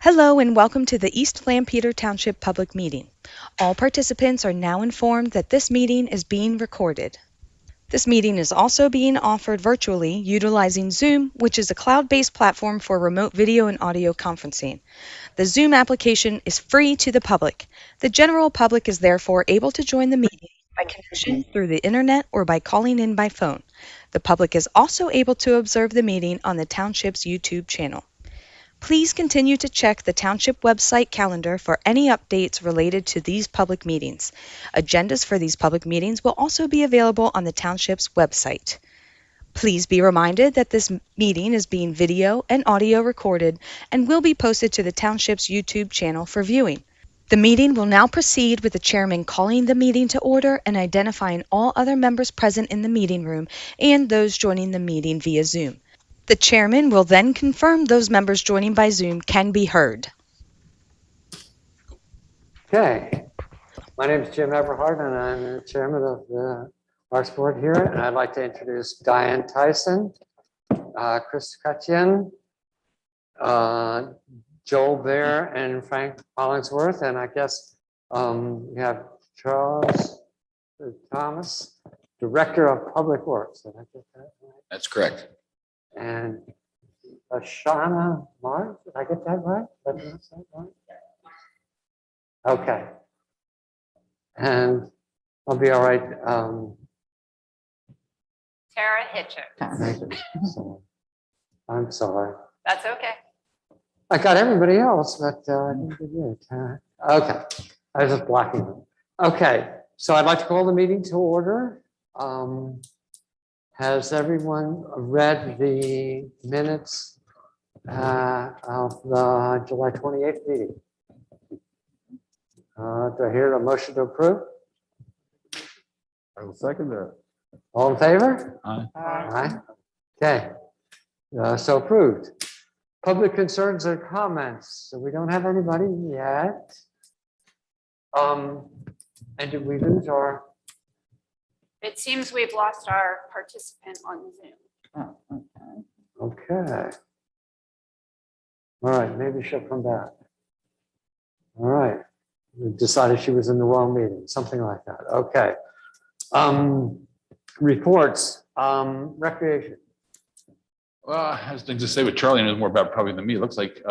Hello and welcome to the East Lampeter Township Public Meeting. All participants are now informed that this meeting is being recorded. This meeting is also being offered virtually utilizing Zoom, which is a cloud-based platform for remote video and audio conferencing. The Zoom application is free to the public. The general public is therefore able to join the meeting by connection through the internet or by calling in by phone. The public is also able to observe the meeting on the Township's YouTube channel. Please continue to check the Township website calendar for any updates related to these public meetings. Agendas for these public meetings will also be available on the Township's website. Please be reminded that this meeting is being video and audio recorded and will be posted to the Township's YouTube channel for viewing. The meeting will now proceed with the chairman calling the meeting to order and identifying all other members present in the meeting room and those joining the meeting via Zoom. The chairman will then confirm those members joining by Zoom can be heard. Okay, my name is Jim Everhart and I'm the chairman of the Parks Board here. And I'd like to introduce Diane Tyson, Chris Kutchian, Joel Bear, and Frank Hollingsworth. And I guess we have Charles Thomas, Director of Public Works. Did I get that right? That's correct. And Ashana Mars, did I get that right? Did I pronounce that right? Okay. And I'll be all right. Tara Hitchens. Thank you. So, I'm sorry. That's okay. I got everybody else, but I didn't get you. Okay. I was just blocking them. Okay. So I'd like to call the meeting to order. Has everyone read the minutes of the July 28th meeting? Do I hear a motion to approve? I will second that. All in favor? Aye. Aye. Okay. So approved. Public concerns or comments? So we don't have anybody yet. And did we lose our? It seems we've lost our participant on Zoom. Okay. All right, maybe she'll come back. All right. We decided she was in the wrong meeting, something like that. Okay. Reports, recreation. Well, I have things to say with Charlie knows more about it probably than me. It looks like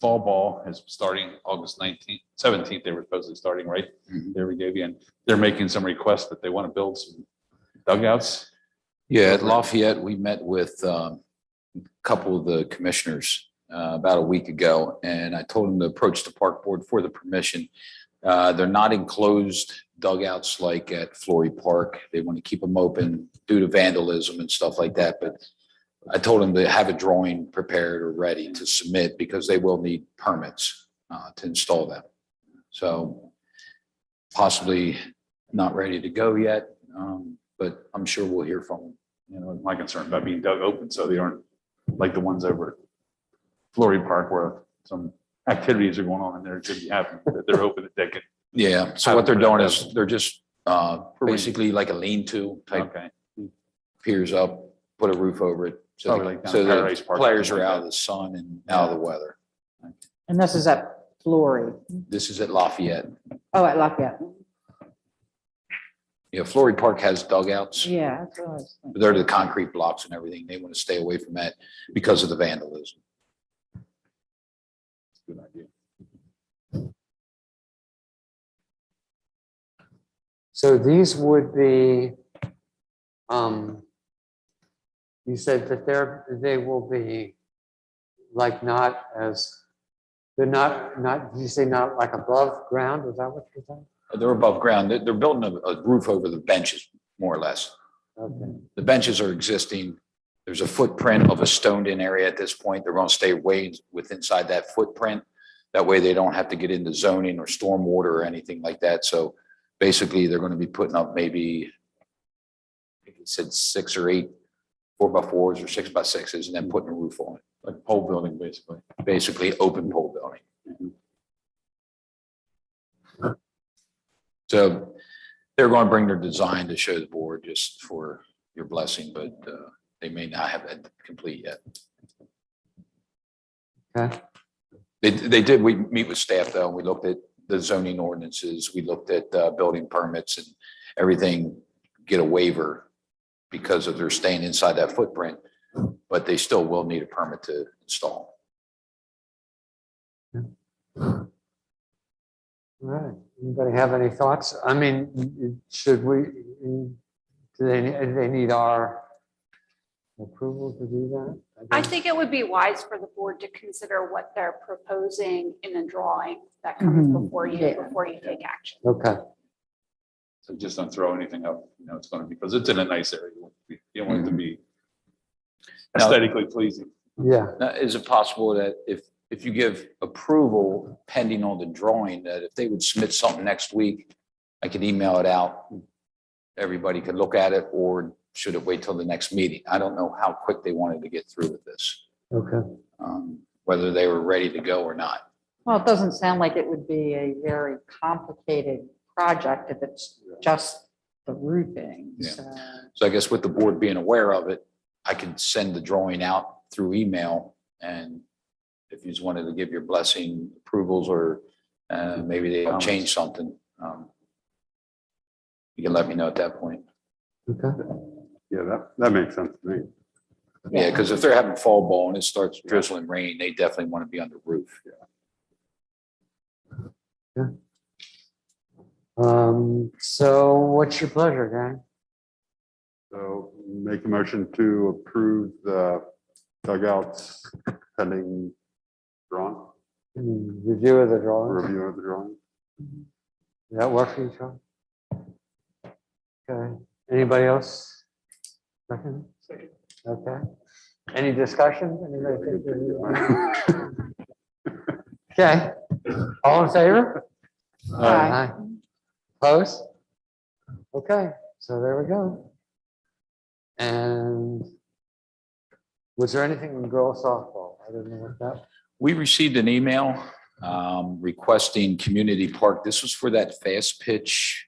fall ball is starting August 19th, 17th. They were supposedly starting, right? There we go again. They're making some requests that they want to build some dugouts. Yeah, at Lafayette, we met with a couple of the commissioners about a week ago, and I told them to approach the park board for the permission. They're not enclosed dugouts like at Flory Park. They want to keep them open due to vandalism and stuff like that. But I told them to have a drawing prepared or ready to submit because they will need permits to install them. So possibly not ready to go yet, but I'm sure we'll hear from them. You know, my concern about being dug open so they aren't like the ones over at Flory Park where some activities are going on and there could be happening, that they're open that they can. Yeah, so what they're doing is they're just basically like a lean-to type, Okay. piers up, put a roof over it. So, Probably like down so at Paradise the Park, players something are like out that. of the sun and out of the weather. And this is at Flory. This is at Lafayette. Oh, at Lafayette. Yeah, Flory Park has dugouts. Yeah, that's what I was thinking. They're the concrete blocks and everything. They want to stay away from that because of the vandalism. Good idea. So these would be, you said that they will be like not as, they're not, did you say not like above ground? Is that what you're saying? They're above ground. They're building a roof over the benches, more or less. Okay. The benches are existing. There's a footprint of a stoned-in area at this point. They're going to stay way within inside that footprint. That way they don't have to get into zoning or stormwater or anything like that. So basically, they're going to be putting up maybe, I think it said 6 or 8 4x4s or 6x6s, and then putting a roof on it. Like pole building, basically. Basically, open pole building. So they're going to bring their design to show the board just for your blessing, but they may not have that complete yet. Okay. They did, we meet with staff though, and we looked at the zoning ordinances, we looked at building permits and everything, get a waiver because of their staying inside that footprint, but they still will need a permit to install. All right, anybody have any thoughts? I mean, should we, do they need our approval to do that? I think it would be wise for the board to consider what they're proposing in a drawing that comes Mhm. before you take action. Okay, So just don't throw anything up, it's gonna be, because it's in a nice area. You don't want it to be Now- aesthetically pleasing. yeah, Now, is it possible that if you give approval pending on the drawing, that if they would submit something next week, I could email it out, everybody could look at it, or should it wait till the next meeting? I don't know how quick they wanted to get through with this, okay. whether they were ready to go or not. Well, it doesn't sound like it would be a very complicated project if it's just the roofing. Yeah. So, So I guess with the board being aware of it, I could send the drawing out through email, and if you just wanted to give your blessing, approvals, or maybe they'll change something, you can let me know at that point. Okay, Yeah, that makes sense to me. Yeah, because if they're having fall ball and it starts drizzling rain, they definitely want to be on the roof. so what's your pleasure, gang? So make a motion to approve the dugouts pending drawing, Review of the drawings? review of the drawing. Does that work for you, Charlie? Okay, anybody else? Second? Okay, any discussion? Anybody think Okay, all in favor? Aye. Opposed? Okay, so there we go. And was there anything in girls softball? I don't know what that. We received an email requesting community park. This was for that fast pitch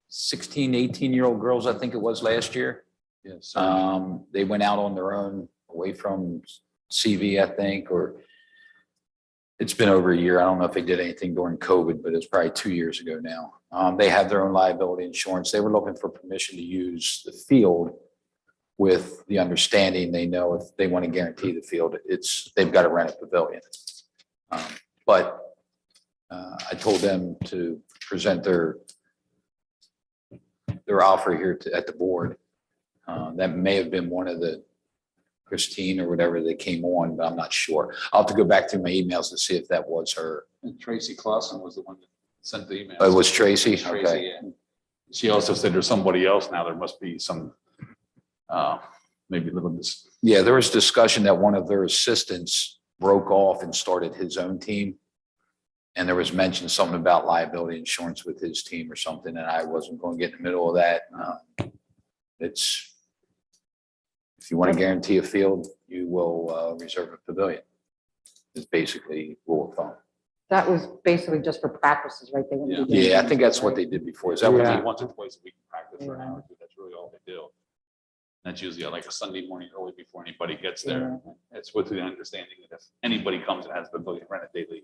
16, 18-year-old girls, I think it was last year. Yes. They went out on their own away from CV, I think, or it's been over a year. I don't know if they did anything during COVID, but it was probably 2 years ago now. They have their own liability insurance. They were looking for permission to use the field with the understanding they know if they want to guarantee the field, they've got to rent a pavilion. But I told them to present their offer here at the board. That may have been one of the Christine or whatever that came on, but I'm not sure. I'll have to go back through my emails to see if that was her. And Tracy Clausen was the one that sent the email. Oh, it was Tracy? Tracy, Okay. yeah. She also said there's somebody else now. There must be some, maybe a little bit. Yeah, there was discussion that one of their assistants broke off and started his own team. And there was mentioned something about liability insurance with his team or something, and I wasn't going to get in the middle of that. If you want to guarantee a field, you will reserve a pavilion. It's basically rule of thumb. that was basically just for practices, right? They wouldn't be doing Yeah, I think that's what games, they did before. Is that what Yeah. they, Once or twice a week practice for an Yeah. hour. That's really all they do. That's usually like a Sunday morning early before anybody gets there. It's with the understanding that if anybody comes and has the pavilion rented daily,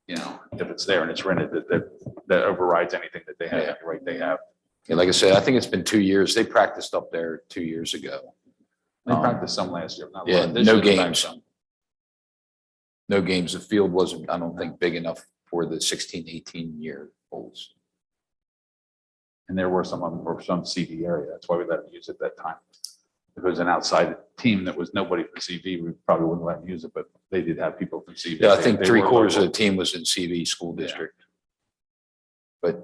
if it's there and it's rented, that overrides anything that they have, Yeah. any right they have. yeah, like I said, I think it's been 2 years. They practiced up there 2 years ago. They practiced some last year. not a Yeah, lot. This no year they're back games. some. No games. The field wasn't, I don't think, big enough for the 16, 18-year-olds. And there were some of them were some CV area. That's why we let them use it that time. If it was an outside team that was nobody from CV, we probably wouldn't let them use it, but they did have people from CV. Yeah, I think They 3/4 of were the team was in CV school Yeah. district. But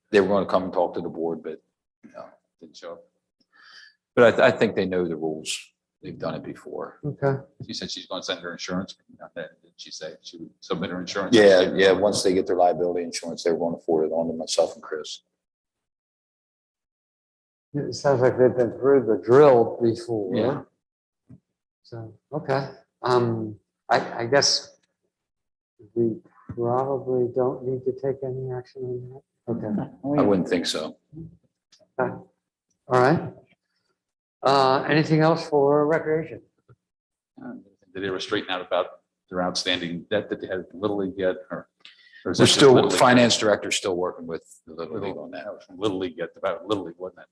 they were going to come and talk to the board, but didn't show up. But I think they know the rules. They've done it before. Okay, She said she's going to send her insurance. Did she say she would submit her insurance? Yeah. Once they get their liability insurance, they're going to forward it on to myself and Chris. it sounds like they've been through the drill before. Yeah. So, okay, I guess we probably don't need to take any action on that. Okay, I wouldn't think so. all right. Anything else for recreation? Did they ever straighten out about their outstanding debt that they had with Little League yet, or? is We're that just still, Little League? finance director still working with the Little League on that. That was from Little League yet, about Little League, wasn't it?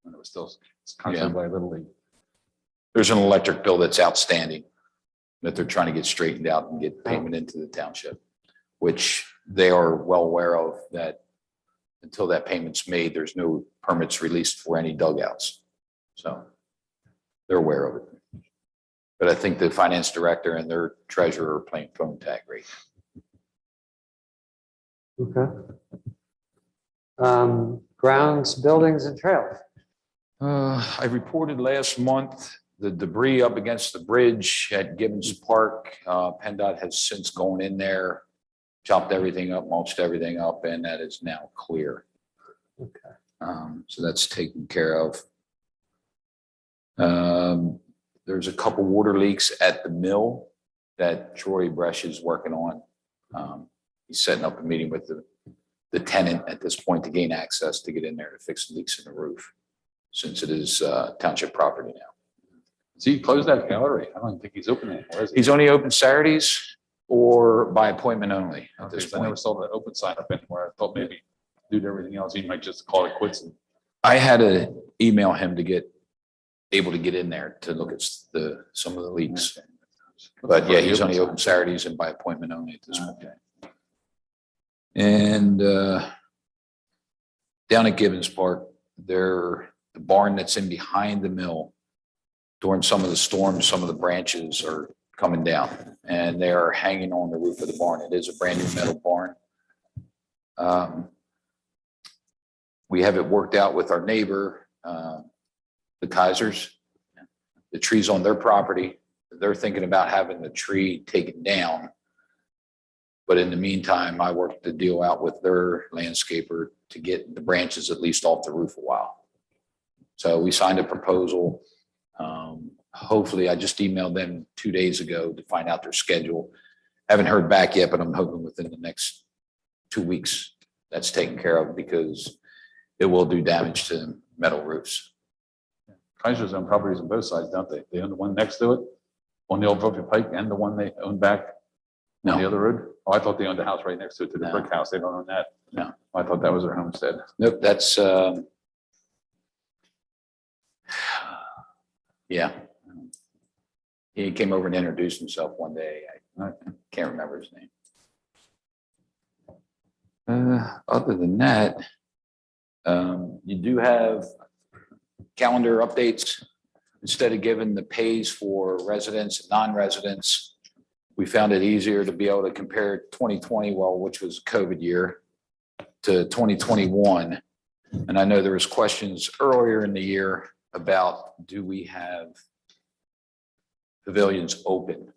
When it was still sponsored by Little League. There's an electric bill that's outstanding that they're trying to get straightened out and get payment into the township, which they are well aware of, that until that payment's made, there's no permits released for any dugouts. So they're aware of it. But I think the finance director and their treasurer are playing phone tag right now. Okay. Grounds, buildings and trails. I reported last month the debris up against the bridge at Gibbons Park. PennDOT has since gone in there, chopped everything up, mulched everything up, and that is now clear. Okay. So that's taken care of. There's a couple water leaks at the mill that Troy Bresch is working on. He's setting up a meeting with the tenant at this point to gain access to get in there to fix the leaks in the roof, since it is township property now. So he closed that gallery. I don't think he's open anymore, is he? He's only open Saturdays or by appointment only at this I never point. saw the open sign up anywhere. I thought maybe due to everything else, he might just call it quits. And I had to email him to get able to get in there to look at some of the leaks. But yeah, he's only open Saturdays and by appointment only at this point. Okay. And down at Gibbons Park, the barn that's in behind the mill, during some of the storms, some of the branches are coming down and they are hanging on the roof of the barn. It is a brand new metal barn. We have it worked out with our neighbor, the Kaisers. The tree's on their property. They're thinking about having the tree taken down. But in the meantime, I worked the deal out with their landscaper to get the branches at least off the roof a while. So we signed a proposal. Hopefully, I just emailed them 2 days ago to find out their schedule. Haven't heard back yet, but I'm hoping within the next 2 weeks that's taken care of, because it will do damage to metal roofs. Kaiser's own properties on both sides, don't they? They own the one next to it on the old Brookfield Pike and the one they own back on the No, other road. Oh, I thought they owned the house right next to it, to the No. brick house. They don't own that. No. I thought that was their homestead. nope, that's, yeah. He came over and introduced himself one day. I can't remember his name. Other than that, you do have calendar updates. Instead of giving the pays for residents and non-residents, we found it easier to be able to compare 2020, which was a COVID year, to 2021. And I know there was questions earlier in the year about, do we have pavilions open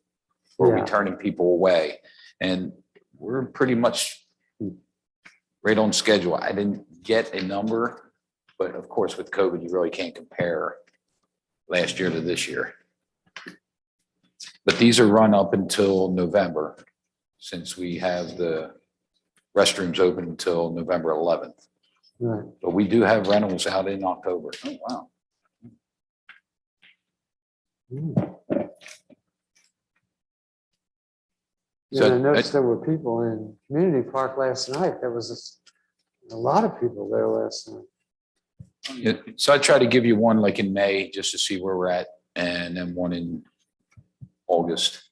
or Yeah. returning people away? And we're pretty much right on schedule. I didn't get a number, but of course with COVID, you really can't compare last year to this year. But these are run up until November, since we have the restrooms open until November 11th. Right. But we do have rentals out in October. Oh, wow. Yeah, I So noticed there were people in Community Park last night. There was a lot of people there last night. So I try to give you one like in May, just to see where we're at, and then one in August.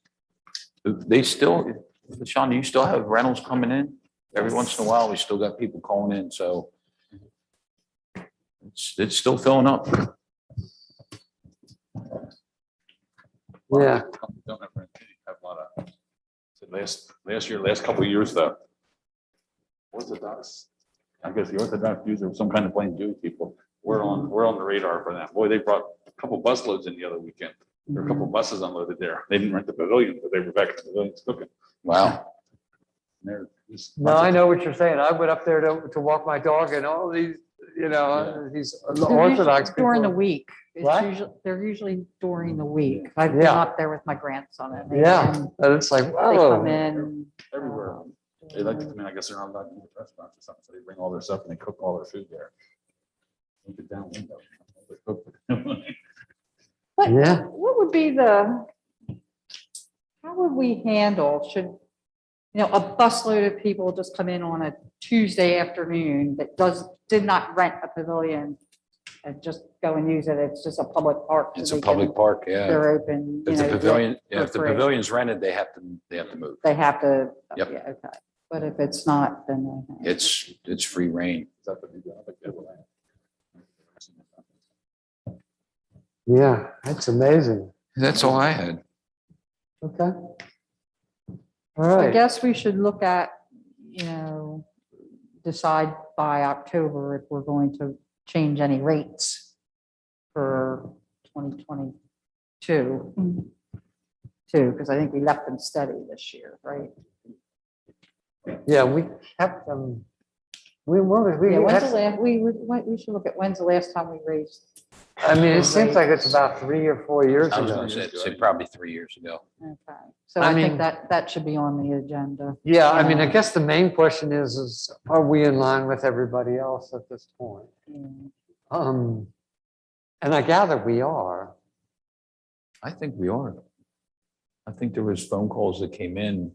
They still, Sean, do you still have rentals coming in? Every once in a while, we still got people calling in, so it's still filling up. Yeah. Don't have a lot of, last year, last couple of years, though. Orthodox, I guess the Orthodox Jews are some kind of plain Jewish people. We're on the radar for them. Boy, they brought a couple bus loads in the other weekend. There were a couple buses unloaded there. They didn't rent the pavilion, but they were back in the pavilions cooking. Wow. They're just- No, I know what you're saying. I went up there to walk my dog and all these, these Orthodox people. During the week. What? They're usually during the week. I've been Yeah. up there with my grandson. And they Yeah, come- and it's like, They whoa. come in. Everywhere. They like to come in, I guess they're not allowed to eat at restaurants or something, so they bring all their stuff and they cook all their food there. Look at down window. They cook. What, Yeah. what would be the how would we handle, a busload of people just come in on a Tuesday afternoon that did not rent a pavilion and just go and use it. It's just a public park. so It's they a can- public park, yeah. They're open. If the pavilion, yeah, if the for free. pavilion's rented, they have to move. They have to. Yep. Yeah, okay. But if it's not, then. they- It's free reign. Is that the big one? I think they were- Yeah, that's amazing. That's all I had. Okay. All I right. guess we should look at, decide by October if we're going to change any rates for 2022. Too, because I think we left them steady this year, right? Yeah, we kept them. We, Yeah, when's the had- last, we should look at when's the last time we raised. I mean, it seems like it's about 3 or 4 years I was ago. gonna say probably 3 years ago. Okay, so I I think mean- that should be on the agenda. Yeah, I mean, I Yeah. guess the main question is, are we in line with everybody else at this point? Yeah. And I gather we are. I think we are. I think there was phone calls that came in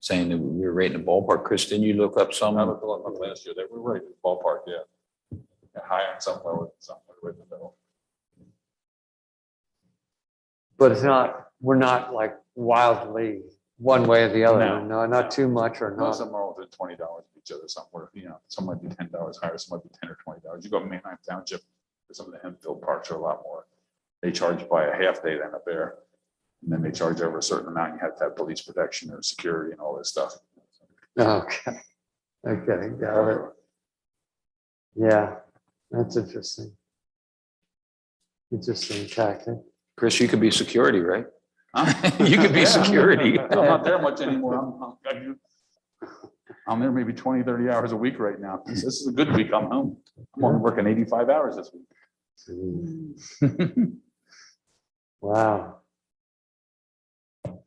saying that we were rating the ballpark. Chris, didn't you look up some? I looked up last year, they were right in the ballpark, yeah. Yeah, higher and some lower, somewhere right in the middle. But it's not, we're not like wildly one way or the other. No. No, not too much or Most not. of them are within $20 of each other somewhere, some might be $10 higher, some might be 10 or $20. You go to Manheim Township, some of the Hempfield parks are a lot more. They charge by a half day then up there. And then they charge over a certain amount, you have to have police protection or security and all this stuff. Okay. Okay, got it. Yeah, that's interesting. Interesting tactic. Chris, you could be security, right? You could be security. I'm not there much anymore. I'm there maybe 20, 30 hours a week right now. This is a good week. I'm home. I'm only working 85 hours this week. Wow.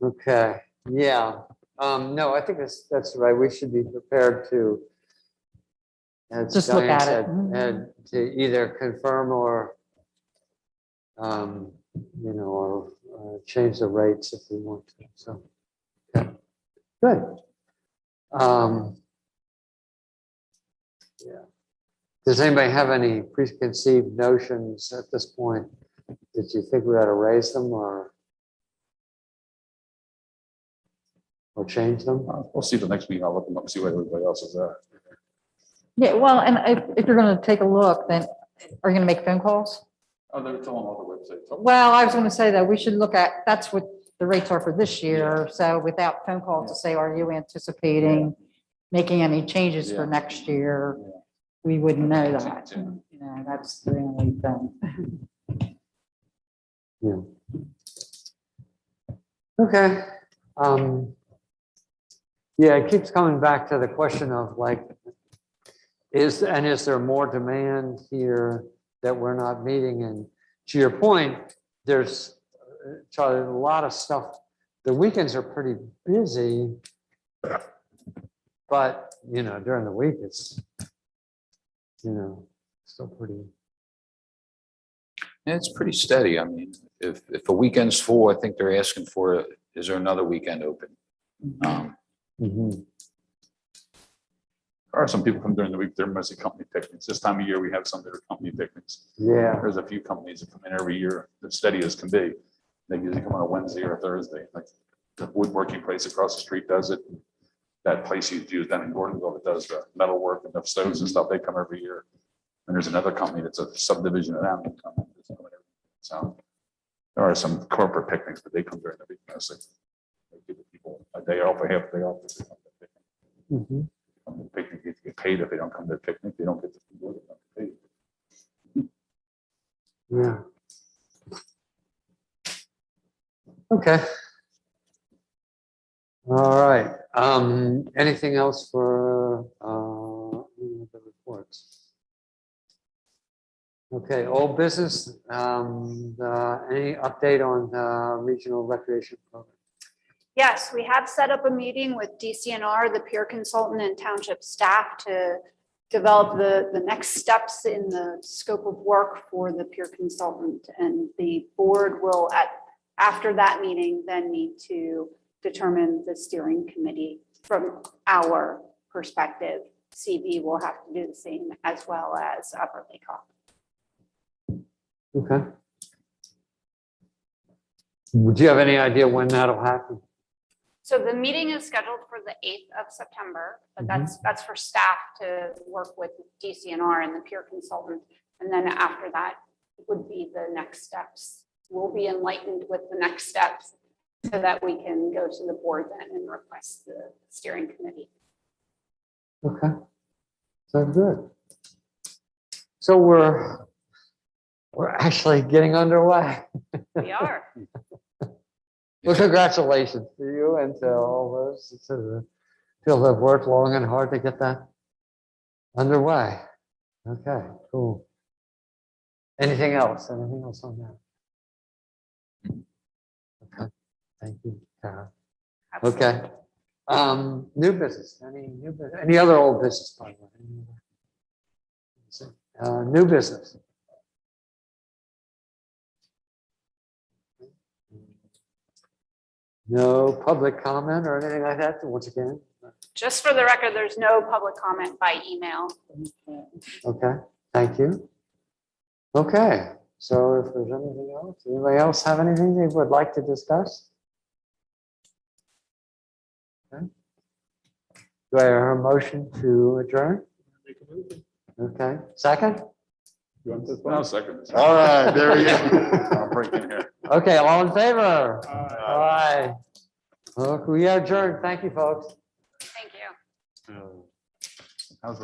Okay, yeah, no, I think that's right. We should be prepared to. As Just look Diane at it. said, Mhm. and to either confirm or, or change the rates if we want to, so. Okay. Good. Yeah. Does anybody have any preconceived notions at this point? Did you think we ought to raise them or change them? We'll see the next week. I'll look them up, see what everybody else is at. Yeah, well, and if you're gonna take a look, then are you gonna make phone calls? Oh, they're still on all the websites. Well, I was gonna say that we should look at, that's what the rates are for this year, so without phone calls to say, are you anticipating making any changes for Yeah. next year? We wouldn't know that, that's the only thing. Yeah. Okay. Yeah, it keeps coming back to the question of like, is there more demand here that we're not meeting? And to your point, there's, Charlie, a lot of stuff. The weekends are pretty busy. But, during the week, it's, still pretty. Yeah, it's pretty steady. I mean, if a weekend's full, I think they're asking for, is there another weekend open? Mhm. There are some people come during the week, they're mostly company picnics. This time of year, we have some that are company picnics. Yeah. There's a few companies that come in every year, they're steady as can be. They usually come on a Wednesday or a Thursday, like the woodworking place across the street does it. That place you do down in Gordonville that does the metal work and the stoves and stuff, they come every year. And there's another company that's a subdivision of them. that come in. So there are some corporate picnics, but they come during the week mostly. They give the people a day off, a half day off. If they come to the picnic. Mhm. Come to the picnic, they get paid. If they don't come to the picnic, they don't get paid. Yeah. Okay. All right. Anything else for the reports? Okay, old business. Any update on regional recreation program? Yes, we have set up a meeting with DCNR, the peer consultant and township staff to develop the next steps in the scope of work for the peer consultant. And the board will after that meeting, then need to determine the steering committee from our perspective. CV will have to do the same as well as Upper Lake Hawk. Okay. Would you have any idea when that'll happen? So the meeting is scheduled for the 8th of September, but that's for staff to work with DCNR and the peer consultant. And then after that would be the next steps. We'll be enlightened with the next steps so that we can go to the board then and request the steering committee. Okay. Sounds good. So we're actually getting underway. We are. Well, congratulations to you and to all those who have worked long and hard to get that underway. Okay, cool. Anything else? Anything else on that? Okay, thank you, Kara. Okay. New business, any other old business? By the way? New business. No public comment or anything like that, once again? Just for the record, there's no public comment by email. Okay, thank you. Okay, so if there's anything else, anybody else have anything they would like to discuss? Okay. Do I hear a motion to adjourn? Okay, second? You want this I'll one? second this. All right, there we go. I'll break in here. Okay, all in favor? Aye. Look, we are adjourned. Thank you, folks. Thank you. How's